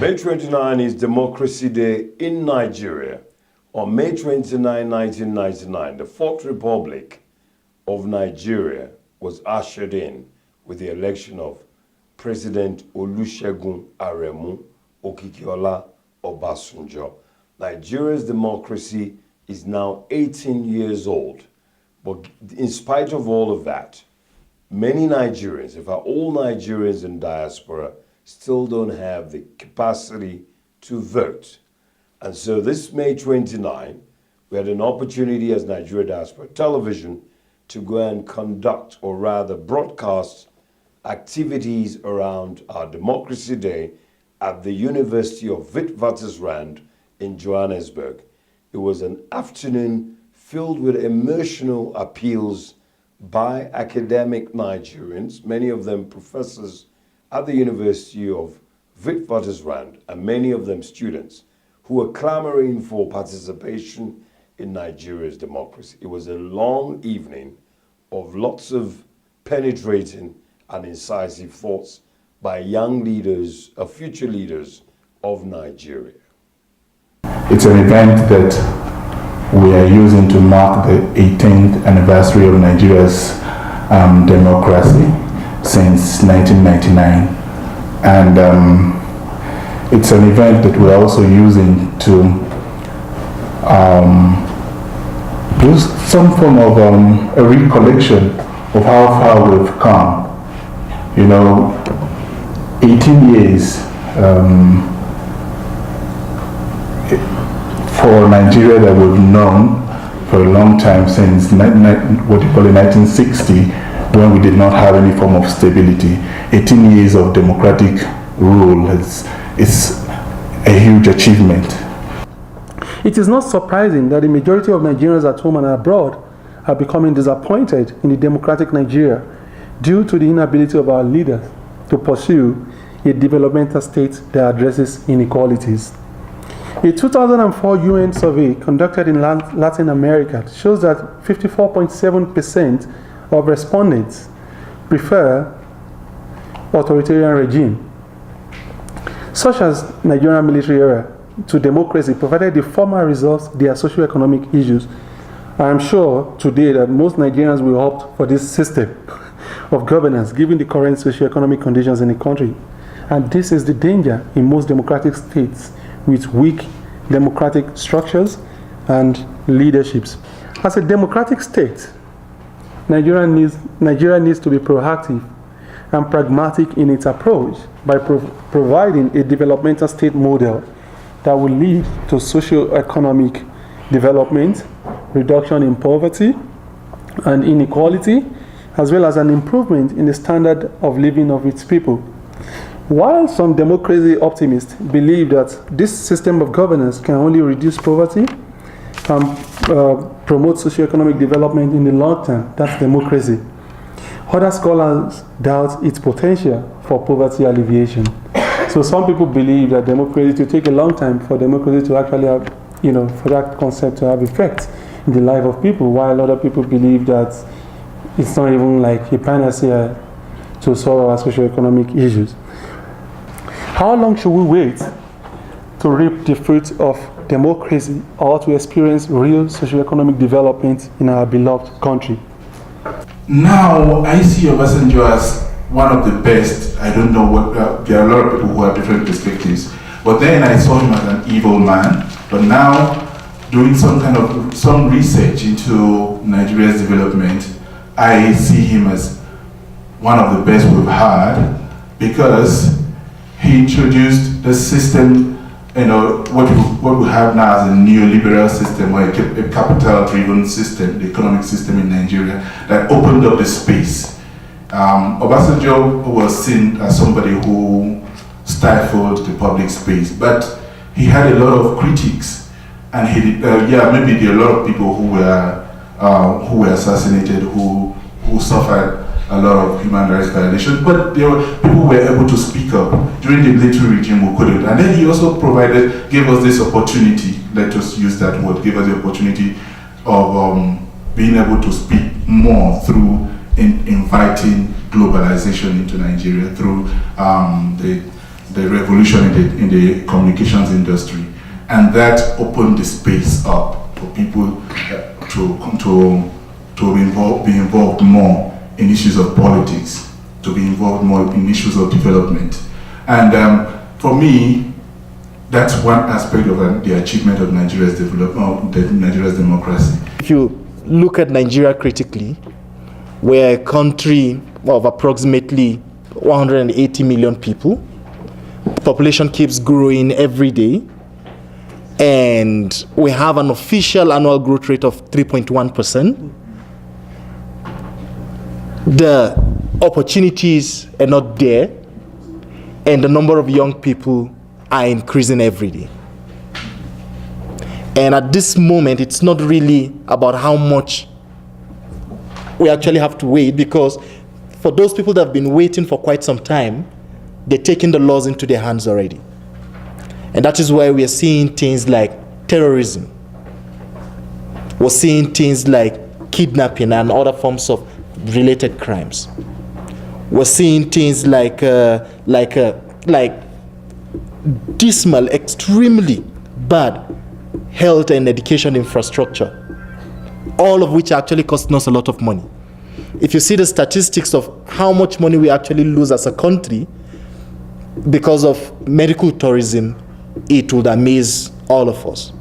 May 29 is Democracy Day in Nigeria. On May 29, 1999, the Fourth Republic of Nigeria was ushered in with the election of President Olusegun Aremu Okikiola Obasanjo. Nigeria's democracy is now 18 years old. But in spite of all of that, many Nigerians, in fact all Nigerians in diaspora, still don't have the capacity to vote. And so this May 29, we had an opportunity as Nigeria Diaspora Television to go and conduct, or rather broadcast, activities around our Democracy Day at the University of Witwatersrand in Johannesburg. It was an afternoon filled with emotional appeals by academic Nigerians, many of them professors at the University of Witwatersrand, and many of them students, who were clamoring for participation in Nigeria's democracy. It was a long evening of lots of penetrating and incisive thoughts by young leaders, future leaders of Nigeria. It's an event that we are using to mark the 18th anniversary of Nigeria's democracy since 1999. And it's an event that we're also using to do some form of a recollection of how far we've come. You know, 18 years for Nigeria that we've known for a long time, since what you call the 1960, when we did not have any form of stability. 18 years of democratic rule is a huge achievement. It is not surprising that the majority of Nigerians at home and abroad are becoming disappointed in the democratic Nigeria due to the inability of our leaders to pursue a developmental state that addresses inequalities. A 2004 UN survey conducted in Latin America shows that 54.7% of respondents prefer authoritarian regime, such as Nigerian military era, to democracy, provided the former resolves their socio-economic issues. I am sure today that most Nigerians will opt for this system of governance given the current socio-economic conditions in the country. And this is the danger in most democratic states with weak democratic structures and leaderships. As a democratic state, Nigeria needs to be proactive and pragmatic in its approach by providing a developmental state model that will lead to socio-economic development, reduction in poverty and inequality, as well as an improvement in the standard of living of its people. While some democracy optimists believe that this system of governance can only reduce poverty and promote socio-economic development in the long term, that's democracy. Other scholars doubt its potential for poverty alleviation. So some people believe that democracy to take a long time for democracy to actually have, for that concept to have effect in the life of people, while other people believe that it's not even like a panacea to solve our socio-economic issues. How long should we wait to reap the fruits of democracy or to experience real socio-economic development in our beloved country? Now, I see Obasanjo as one of the best. I don't know what, there are a lot of people who have different perspectives. But then I saw him as an evil man. But now, doing some research into Nigeria's development, I see him as one of the best we've had, because he introduced the system, what we have now as a neoliberal system, or a capital-driven system, the economic system in Nigeria, that opened up the space. Obasanjo was seen as somebody who stifled the public space, but he had a lot of critics, and he did, maybe there are a lot of people who were assassinated, who suffered a lot of human rights violations, but people were able to speak up. During the military regime, we couldn't. And then he also gave us this opportunity, let us use that word, gave us the opportunity of being able to speak more through inviting globalization into Nigeria, through the the revolution in the communications industry, and that opened the space up for people to be involved more in issues of politics, to be involved more in issues of development. And for me, that's one aspect of the achievement of Nigeria's development, Nigeria's democracy. If you look at Nigeria critically, we're a country of approximately 180 million people. Population keeps growing every day, and we have an official annual growth rate of 3.1%. The opportunities are not there, and the number of young people are increasing every day. And at this moment, it's not really about how much we actually have to wait, because for those people that have been waiting for quite some time, they're taking the laws into their hands already. And that is why we are seeing things like terrorism. We're seeing things like kidnapping and other forms of related crimes. We're seeing things like dismal, extremely bad health and education infrastructure, all of which are actually costing us a lot of money. If you see the statistics of how much money we actually lose as a country because of medical tourism, it would amaze all of us.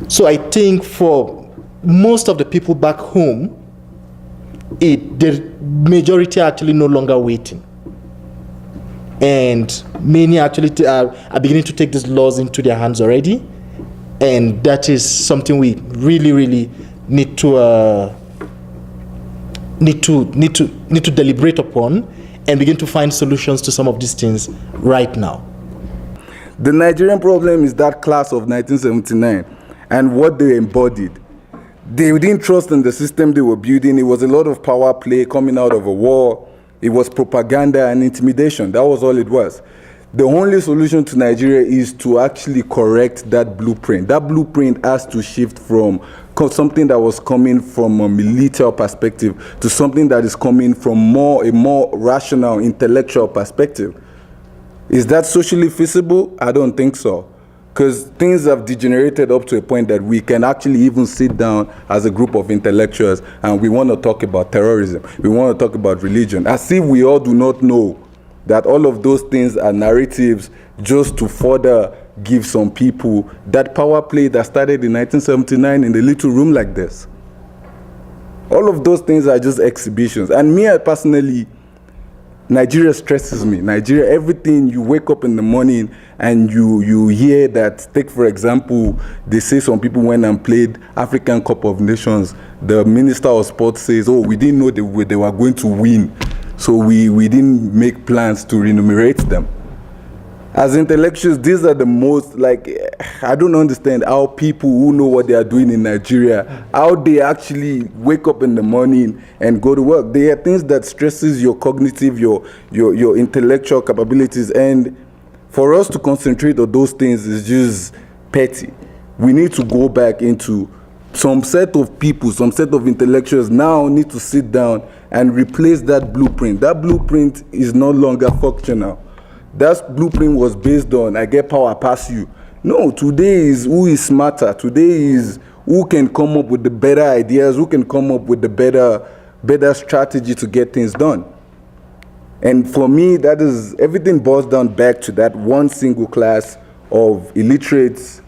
So I think for most of the people back home, the majority are actually no longer waiting. And many actually are beginning to take these laws into their hands already. And that is something we really need to deliberate upon and begin to find solutions to some of these things right now. The Nigerian problem is that class of 1979 and what they embodied. They didn't trust in the system they were building. It was a lot of power play coming out of a war. It was propaganda and intimidation. That was all it was. The only solution to Nigeria is to actually correct that blueprint. That blueprint has to shift from something that was coming from a military perspective to something that is coming from a more rational, intellectual perspective. Is that socially feasible? I don't think so. Because things have degenerated up to a point that we can actually even sit down as a group of intellectuals and we want to talk about terrorism. We want to talk about religion. As if we all do not know that all of those things are narratives just to further give some people that power play that started in 1979 in the little room like this. All of those things are just exhibitions. And me personally, Nigeria stresses me. Nigeria, everything, you wake up in the morning and you hear that, take for example, they say some people went and played African Cup of Nations. The Minister of Sports says, oh, we didn't know they were going to win. So we didn't make plans to remunerate them. As intellectuals, these are the most, I don't understand how people who know what they are doing in Nigeria, how they actually wake up in the morning and go to work. They are things that stresses your cognitive, your intellectual capabilities. And for us to concentrate on those things is just petty. We need to go back into some set of people, some set of intellectuals now need to sit down and replace that blueprint. That blueprint is no longer functional. That blueprint was based on, I get power past you. No, today is who is smarter. Today is who can come up with the better ideas, who can come up with the better strategy to get things done. And for me, that is, everything boils down back to that one single class of illiterates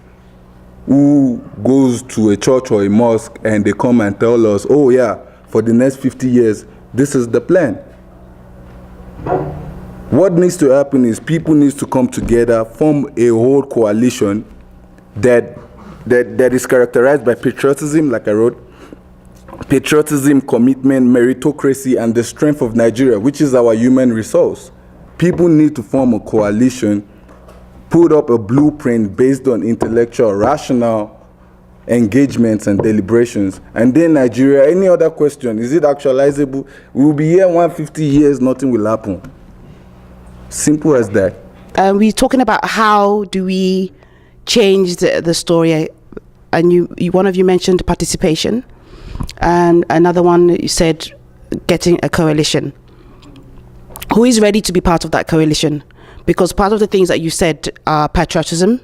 who goes to a church or a mosque and they come and tell us, oh yeah, for the next 50 years, this is the plan. What needs to happen is people need to come together, form a whole coalition that is characterized by patriotism, like I wrote, patriotism, commitment, meritocracy, and the strength of Nigeria, which is our human resource. People need to form a coalition, put up a blueprint based on intellectual, rational engagements and deliberations. And then Nigeria, any other question, is it actualizable? We'll be here 150 years, nothing will happen. Simple as that. We're talking about how do we change the story, and you one of you mentioned participation, and another one you said getting a coalition. Who is ready to be part of that coalition? Because part of the things that you said are patriotism,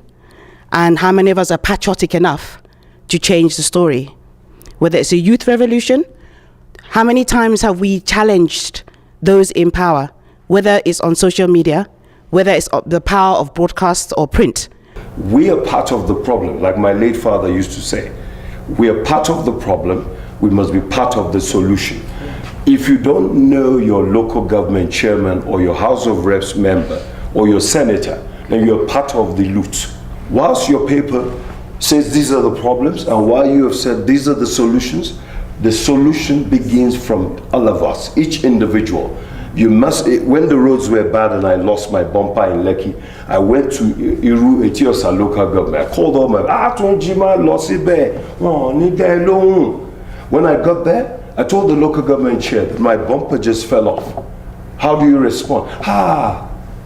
and how many of us are patriotic enough to change the story? Whether it's a youth revolution, how many times have we challenged those in power, whether it's on social media, whether it's the power of broadcast or print? We are part of the problem, like my late father used to say. We are part of the problem, we must be part of the solution. If you don't know your local government chairman or your House of Reps member or your senator, then you're part of the loot. Whilst your paper says these are the problems, and while you have said these are the solutions, the solution begins from all of us, each individual. You must, when the roads were bad and I lost my bumper in Lekki, I went to Iru Etiosa local government. I called all my, when I got there, I told the local government chair that my bumper just fell off. How do you respond?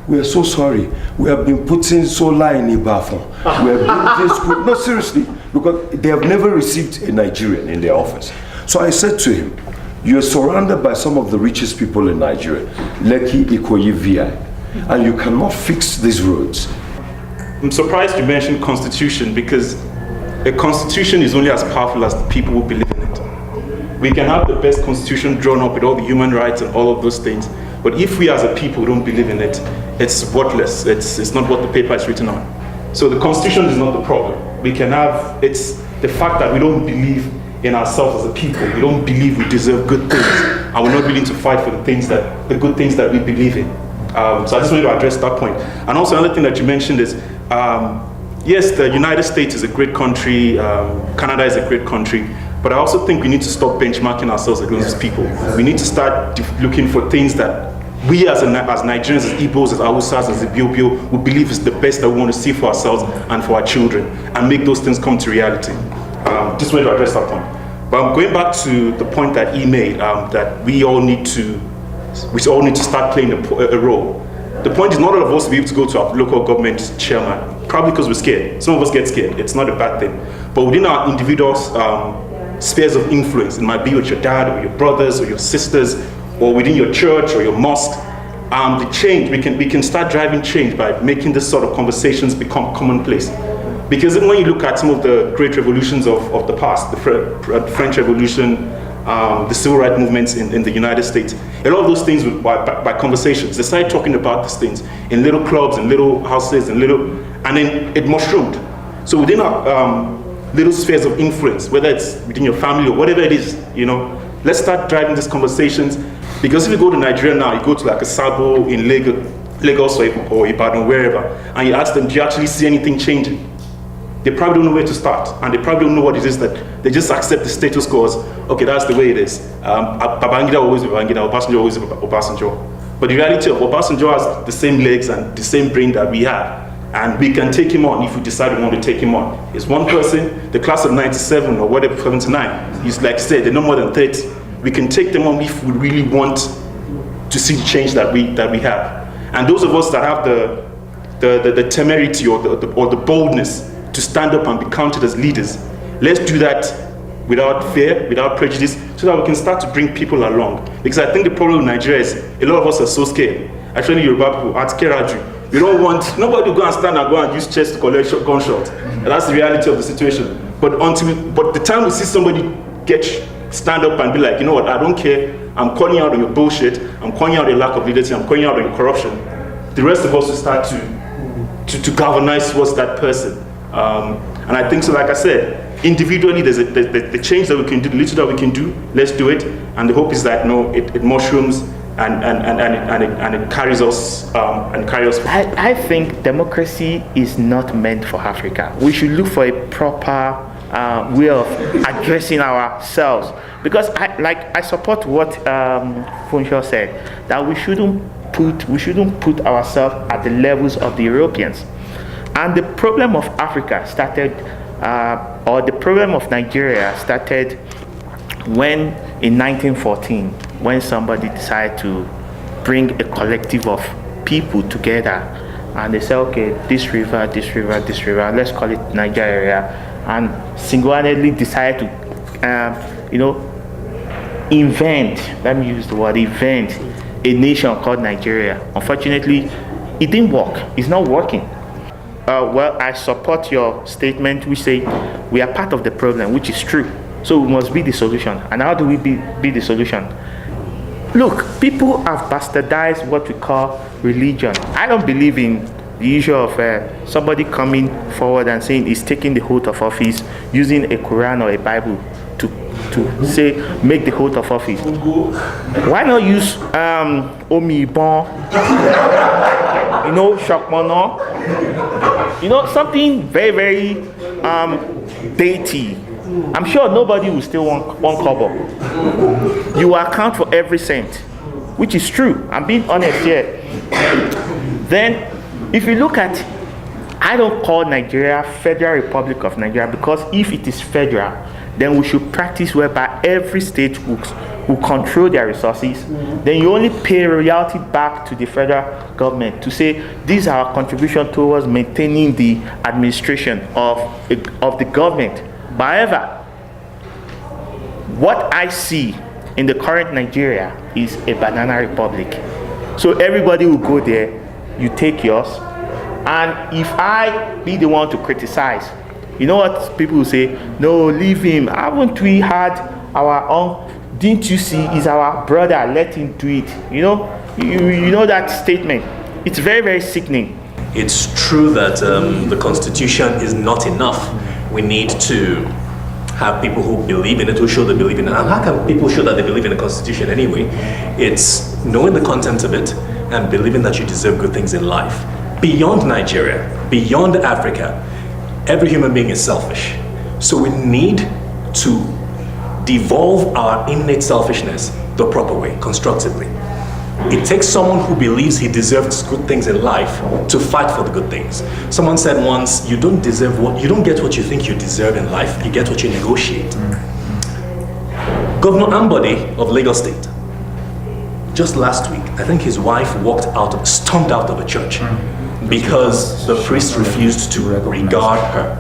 We are so sorry. We have been putting solar in Ibafon. We have been this school. No, seriously, because they have never received a Nigerian in their office. So I said to him, you're surrounded by some of the richest people in Nigeria, Lekki, Ikoyi, VI, and you cannot fix these roads. I'm surprised you mentioned constitution, because a constitution is only as powerful as the people who believe in it. We can have the best constitution drawn up with all the human rights and all of those things, but if we as a people don't believe in it, it's worthless. It's not what the paper is written on. So the constitution is not the problem. We can have, it's the fact that we don't believe in ourselves as a people. We don't believe we deserve good things, and we're not willing to fight for the good things that we believe in. So I just wanted to address that point. And also another thing that you mentioned is, yes, the United States is a great country, Canada is a great country, but I also think we need to stop benchmarking ourselves against people. We need to start looking for things that we as Nigerians, as Igbos, as Hausas, as Ibibio, we believe is the best that we want to see for ourselves and for our children, and make those things come to reality. Just wanted to address that point. But I'm going back to the point that he made, that we all need to start playing a role. The point is not all of us to be able to go to our local government chairman, probably because we're scared. Some of us get scared. It's not a bad thing. But within our individual spheres of influence, it might be with your dad or your brothers or your sisters, or within your church or your mosque, the change, we can start driving change by making this sort of conversations become commonplace. Because when you look at some of the great revolutions of the past, the French Revolution, the civil rights movements in the United States, a lot of those things were by conversations. They started talking about these things in little clubs and little houses and then it mushroomed. So within our little spheres of influence, whether it's within your family or whatever it is, let's start driving these conversations. Because if you go to Nigeria now, you go to like a Sabo in Lagos or Ibadan, wherever, and you ask them, do you actually see anything changing? They probably don't know where to start, and they probably don't know what it is that they just accept the status quo as, okay, that's the way it is. Babangida always Babangida, Obasanjo always Obasanjo. But the reality of Obasanjo has the same legs and the same brain that we have, and we can take him on if we decide we want to take him on. It's one person, the class of 97 or whatever, 79, he's like said, they're no more than 30. We can take them on if we really want to see the change that we have. And those of us that have the temerity or the boldness to stand up and be counted as leaders, let's do that without fear, without prejudice, so that we can start to bring people along. Because I think the problem with Nigeria is a lot of us are so scared. Actually, Yoruba people, at Keraju, we don't want nobody to go and stand and go and use chest to collect gunshots. And that's the reality of the situation. But the time we see somebody stand up and be like, you know what, I don't care, I'm calling out on your bullshit, I'm calling out on your lack of leadership, I'm calling out on your corruption, the rest of us will start to galvanize towards that person. And I think so, like I said, individually there's the change that we can do, the little that we can do, let's do it. And the hope is that it mushrooms and it carries us I think democracy is not meant for Africa. We should look for a proper way of addressing ourselves, because I support what Funsho said, that we shouldn't put ourselves at the levels of the Europeans. And the problem of Africa started, or the problem of Nigeria started when in 1914, when somebody decided to bring a collective of people together, and they said, okay, this river, let's call it Nigeria, and single-handedly decided to, invent a nation called Nigeria. Unfortunately, It didn't work. It's not working. Well, I support your statement which say we are part of the problem, which is true. So we must be the solution. And how do we be the solution? Look, people have bastardized what we call religion. I don't believe in the issue of somebody coming forward and saying he's taking the oath of office using a Quran or a Bible to say make the oath of office. Why not use Omi Bon, Shokmono, something very, very deity. I'm sure nobody will still want one kobo. You account for every cent, which is true. I'm being honest here. Then, if you look at, I don't call Nigeria Federal Republic of Nigeria, because if it is federal, then we should practice whereby every state will control their resources. Then you only pay royalty back to the federal government to say these are our contribution towards maintaining the administration of the government. However, what I see in the current Nigeria is a banana republic. So everybody will go there, you take yours, and if I be the one to criticize, you know what people will say? No, leave him. Haven't we had our own? Didn't you see? He's our brother. Let him do it. You know that statement. It's very, very sickening. It's true that the Constitution is not enough. We need to have people who believe in it, who show they believe in it. And how can people show that they believe in the Constitution anyway? It's knowing the content of it and believing that you deserve good things in life. Beyond Nigeria, beyond Africa, every human being is selfish. So we need to devolve our innate selfishness the proper way, constructively. It takes someone who believes he deserves good things in life to fight for the good things. Someone said once, you don't get what you think you deserve in life, you get what you negotiate. Governor Ambode of Lagos State, just last week, I think his wife stormed out of a church because the priest refused to regard her.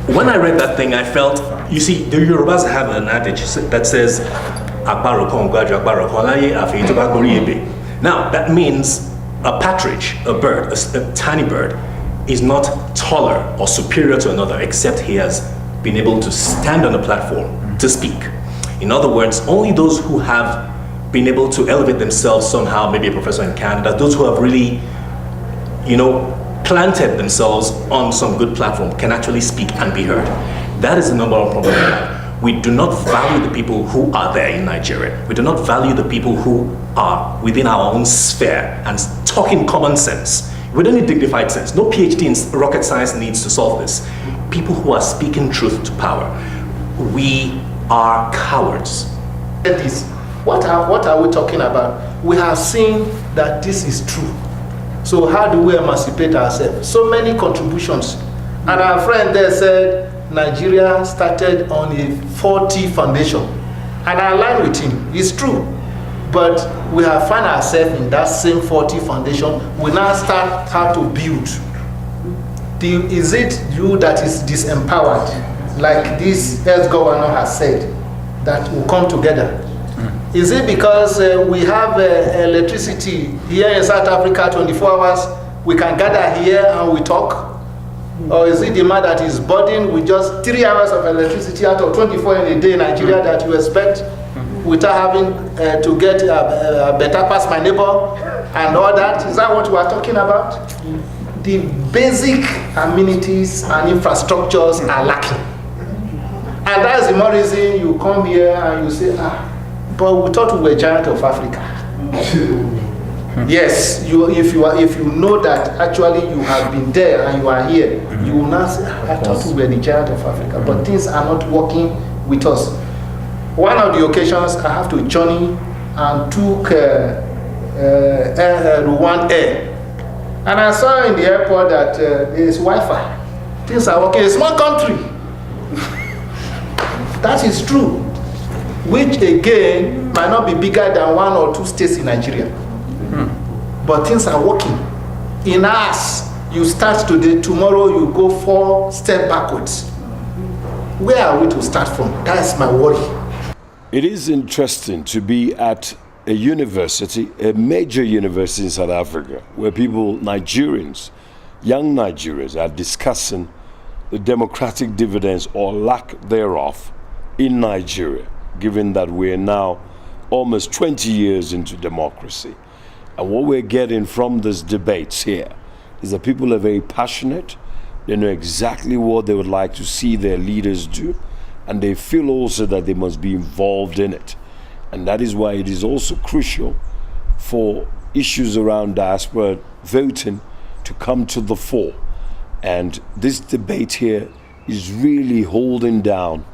When I read that thing, I felt, you see, the Yorubas have an adage that says, now, that means a partridge, a bird, a tiny bird, is not taller or superior to another except he has been able to stand on a platform to speak. In other words, only those who have been able to elevate themselves somehow, maybe a professor in Canada, those who have really, planted themselves on some good platform can actually speak and be heard. That is the number one problem we have. We do not value the people who are there in Nigeria. We do not value the people who are within our own sphere and talking common sense. We don't need dignified sense. No PhD in rocket science needs to solve this. People who are speaking truth to power. We are cowards. What are we talking about? We have seen that this is true. So how do we emancipate ourselves? So many contributions. And our friend there said Nigeria started on a faulty foundation. And I align with him. It's true. But we have found ourselves in that same faulty foundation. We now start how to build. Is it you that is disempowered, like this health governor has said, that will come together? Is it because we have electricity here in South Africa 24 hours, we can gather here and we talk? Or is it the man that is burdened with just 3 hours of electricity out of 24 in a day in Nigeria that you expect without having to get better past my neighbor and all that? Is that what we are talking about? The basic amenities and infrastructures are lacking. And that's the more reason you come here and you say, but we thought we were giant of Africa. Yes, if you know that actually you have been there and you are here, you will not say, I thought we were the giant of Africa. But things are not working with us. One of the occasions I have to journey and took Rwanda Air. And I saw in the airport that there is Wi-Fi. Things are working. A small country. That is true. Which again might not be bigger than 1 or 2 states in Nigeria. But things are working. In us, you start today, tomorrow you go 4 steps backwards. Where are we to start from? That's my worry. It is interesting to be at a university, a major university in South Africa, where people, Nigerians, young Nigerians, are discussing the democratic dividends or lack thereof in Nigeria, given that we're now almost 20 years into democracy. And what we're getting from these debates here is that people are very passionate. They know exactly what they would like to see their leaders do, and they feel also that they must be involved in it. And that is why it is also crucial for issues around diaspora voting to come to the fore. And this debate here is really holding down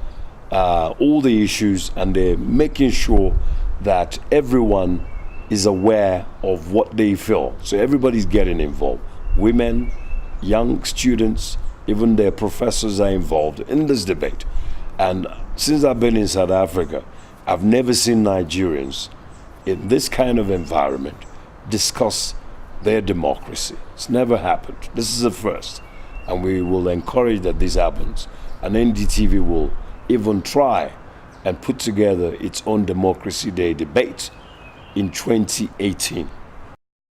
all the issues, and they're making sure that everyone is aware of what they feel. So everybody's getting involved. Women, young students, even their professors are involved in this debate. And since I've been in South Africa, I've never seen Nigerians in this kind of environment discuss their democracy. It's never happened. This is the first. And we will encourage that this happens. And NDTV will even try and put together its own Democracy Day debate in 2018.